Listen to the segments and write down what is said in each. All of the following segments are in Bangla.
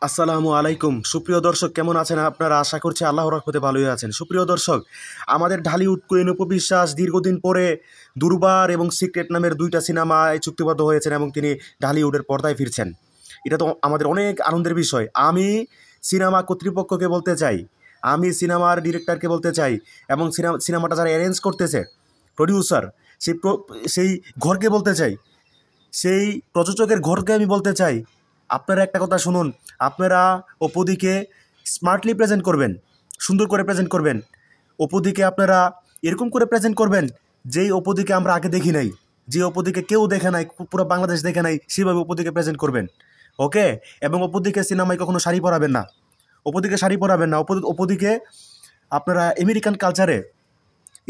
আসসালামু আলাইকুম সুপ্রিয় দর্শক, কেমন আছেন আপনারা? আশা করছি আল্লাহর রহমতে ভালোই আছেন। সুপ্রিয় দর্শক, আমাদের ঢালিউড কুইন অপু বিশ্বাস দীর্ঘদিন পরে দুর্বার এবং সিক্রেট নামের দুইটা সিনেমায় চুক্তিবদ্ধ হয়েছেন এবং তিনি ঢালিউডের পর্দায় ফিরছেন। এটা তো আমাদের অনেক আনন্দের বিষয়। আমি সিনেমা কর্তৃপক্ষকে বলতে চাই, আমি সিনেমার ডিরেক্টরকে বলতে চাই, এবং সিনেমাটা যারা অ্যারেঞ্জ করতেছে, প্রডিউসার, সেই ঘরকে বলতে চাই, সেই প্রযোজকের ঘরকে আমি বলতে চাই, আপনারা একটা কথা শুনুন। আপনারা অপুদিকে স্মার্টলি প্রেজেন্ট করবেন, সুন্দর করে প্রেজেন্ট করবেন। অপুদিকে আপনারা এরকম করে প্রেজেন্ট করবেন যেই অপুদিকে আমরা আগে দেখি নাই, যে অপুদিকে কেউ দেখে নাই, পুরো বাংলাদেশ দেখে নাই, সেভাবে অপুদিকে প্রেজেন্ট করবেন। ওকে? এবং অপুদিকে সিনেমায় কখনো শাড়ি পরাবেন না, অপুদিকে শাড়ি পরাবেন না। অপুদিকে আপনারা আমেরিকান কালচারে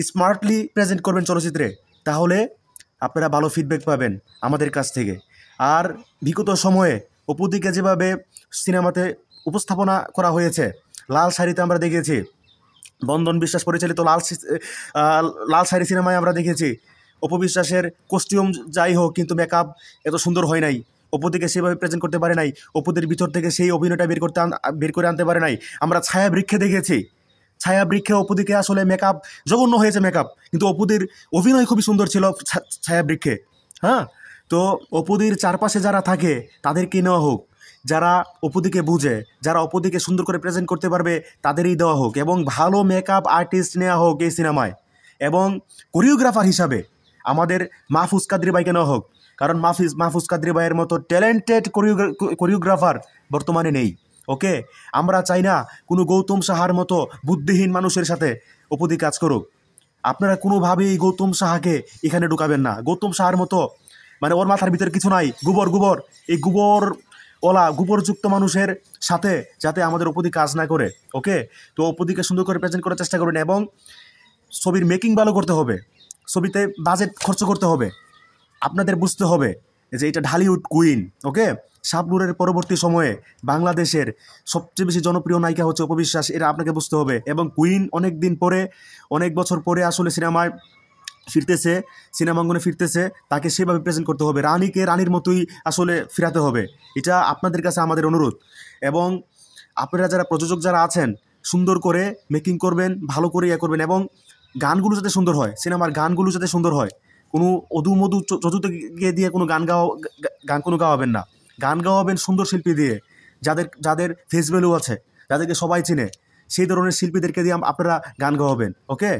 স্মার্টলি প্রেজেন্ট করবেন চলচ্চিত্রে, তাহলে আপনারা ভালো ফিডব্যাক পাবেন আমাদের কাছ থেকে। আর বিগত সময়ে অপুদিকে যেভাবে সিনেমাতে উপস্থাপনা করা হয়েছে, লাল শাড়িতে আমরা দেখেছি, বন্ধন বিশ্বাস পরিচালিত লাল শাড়ি সিনেমায় আমরা দেখেছি অপু বিশ্বাসের কস্টিউম যাই হোক, কিন্তু মেকআপ এত সুন্দর হয় নাই, অপুদিকে সেভাবে প্রেজেন্ট করতে পারে নাই, অপুদের ভিতর থেকে সেই অভিনয়টা বের করে আনতে পারে নাই। আমরা ছায়াবৃক্ষে দেখেছি, ছায়াবৃক্ষে অপুদিকে আসলে মেকআপ জঘন্য হয়েছে মেকআপ, কিন্তু অপুদের অভিনয় খুবই সুন্দর ছিল ছায়াবৃক্ষে। হ্যাঁ, তো অপুদির চারপাশে যারা থাকে তাদেরকে নেওয়া হোক, যারা অপুদিকে বুঝে, যারা অপুদিকে সুন্দর করে প্রেজেন্ট করতে পারবে তাদেরই দেওয়া হোক, এবং ভালো মেকআপ আর্টিস্ট নেওয়া হোক এই সিনেমায়, এবং কোরিওগ্রাফার হিসাবে আমাদের মাহফুজ কাদরি ভাইকে নেওয়া হোক, কারণ মাহফুজ কাদরি ভাইয়ের মতো ট্যালেন্টেড কোরিওগ্রাফার বর্তমানে নেই। ওকে? আমরা চাই না কোনো গৌতম সাহার মতো বুদ্ধিহীন মানুষের সাথে অপুদি কাজ করুক। আপনারা কোনোভাবেই গৌতম সাহাকে এখানে ঢুকাবেন না। গৌতম সাহার মতো, মানে ওর মাথার ভিতরে কিছু নাই, গোবর, এই গোবরযুক্ত মানুষের সাথে যাতে আমাদের অপুদি কাজ না করে। ওকে? তো অপুদিকে সুন্দর করে প্রেজেন্ট করার চেষ্টা করবেন, এবং ছবির মেকিং ভালো করতে হবে, ছবিতে বাজেট খরচ করতে হবে। আপনাদের বুঝতে হবে যে এটা ঢালিউড কুইন। ওকে? শাবনূরের পরবর্তী সময়ে বাংলাদেশের সবচেয়ে বেশি জনপ্রিয় নায়িকা হচ্ছে অপু বিশ্বাস, এটা আপনাকে বুঝতে হবে। এবং কুইন অনেক দিন পরে, অনেক বছর পরে আসলে সিনেমায় ফিরতেছে, সিনেমাঙ্গনে ফিরতেছে, তাকে সেভাবে প্রেজেন্ট করতে হবে, রানীকে রানীর মতোই আসলে ফিরাতে হবে। এটা আপনাদের কাছে আমাদের অনুরোধ। এবং আপনারা যারা প্রযোজক যারা আছেন, সুন্দর করে মেকিং করবেন, ভালো করে করবেন, এবং গানগুলো যাতে সুন্দর হয়, সিনেমার গানগুলো যাতে সুন্দর হয়। কোনো অধু চতুতে গিয়ে দিয়ে কোনো গান কোনো গাওয়াবেন না। গান গাওয়াবেন সুন্দর শিল্পী দিয়ে, যাদের যাদের ফেস ভ্যালু আছে, যাদেরকে সবাই চিনে, সেই ধরনের শিল্পীদেরকে দিয়ে আপনারা গান গাওয়াবেন। ওকে?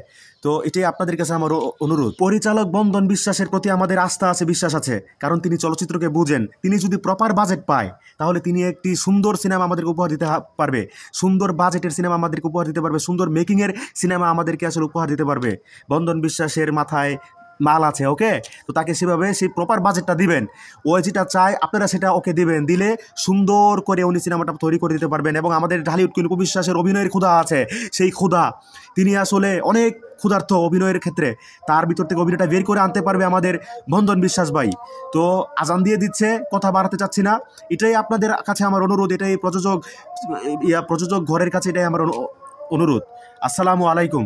তো এটাই আপনাদের কাছে আমার অনুরোধ। পরিচালক বন্ধন বিশ্বাসের প্রতি আমাদের আস্থা আছে, বিশ্বাস আছে, কারণ তিনি চলচ্চিত্রকে বুঝেন। তিনি যদি প্রপার বাজেট পায়, তাহলে তিনি একটি সুন্দর সিনেমা আমাদেরকে উপহার দিতে পারবে, সুন্দর বাজেটের সিনেমা আমাদেরকে উপহার দিতে পারবে, সুন্দর মেকিংয়ের সিনেমা আমাদেরকে আসলে উপহার দিতে পারবে। বন্ধন বিশ্বাসের মাথায় মাল আছে। ওকে? তো তাকে সেভাবে সেই প্রপার বাজেটটা দিবেন, ও যেটা চায় আপনারা সেটা ওকে দিবেন, দিলে সুন্দর করে উনি সিনেমাটা তৈরি করে দিতে পারবেন। এবং আমাদের ঢালিউড কুইন অপু বিশ্বাসের অভিনয়ের ক্ষুধা আছে, সেই ক্ষুধা, তিনি আসলে অনেক ক্ষুধার্থ অভিনয়ের ক্ষেত্রে, তার ভিতর থেকে অভিনয়টা বের করে আনতে পারবে আমাদের বন্ধন বিশ্বাস ভাই। তো আজান দিয়ে দিচ্ছে, কথা বাড়াতে চাচ্ছি না, এটাই আপনাদের কাছে আমার অনুরোধ, এটাই প্রযোজক ঘরের কাছে এটাই আমার অনুরোধ। আসসালামু আলাইকুম।